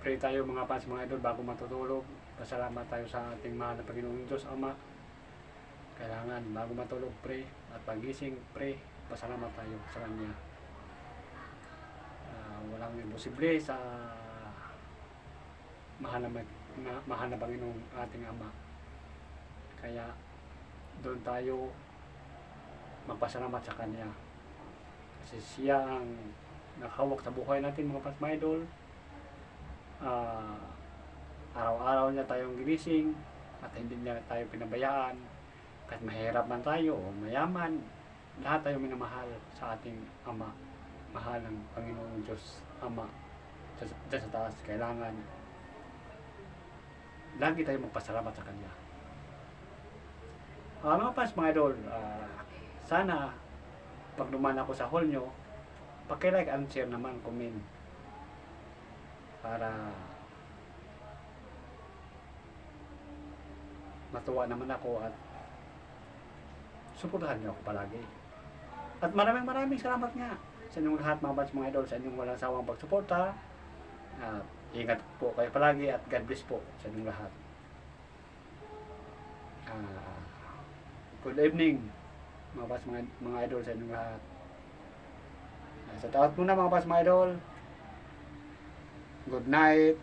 Pray tayo mga fans, mga idol, bago matutulog. Pasalamat tayo sa ating mahal na Panginoong Diyos Ama. Kailangan bago matulog, pray. At pagising, pray. Pasalamat tayo sa Kanya. Walang imposible sa mahal na Panginoong ating Ama. Kaya doon tayo magpasalamat sa Kanya. Kasi siya ang nakahawak sa buhay natin mga fans, mga idol. Araw-araw niya tayong ginising at hindi niya tayo pinabayaan. Kahit mahirap man tayo o mayaman, lahat tayo minamahal sa ating Ama. Mahal ng Panginoong Diyos Ama dyan sa taas. Kailangan lagi tayo magpasalamat sa Kanya. Mga fans, mga idol, sana pag dumaan ako sa hall nyo, paki-like and share naman, comment, para matuwa naman ako at suportahan nyo ako palagi. At maraming salamat nga sa inyong lahat mga fans, mga idol, sa inyong walang sawang pagsuporta. Ingat po kayo palagi at God bless po sa inyong lahat. Good evening mga fans, mga idol, sa inyong lahat. Sa tawad muna mga fans, mga idol. Good night.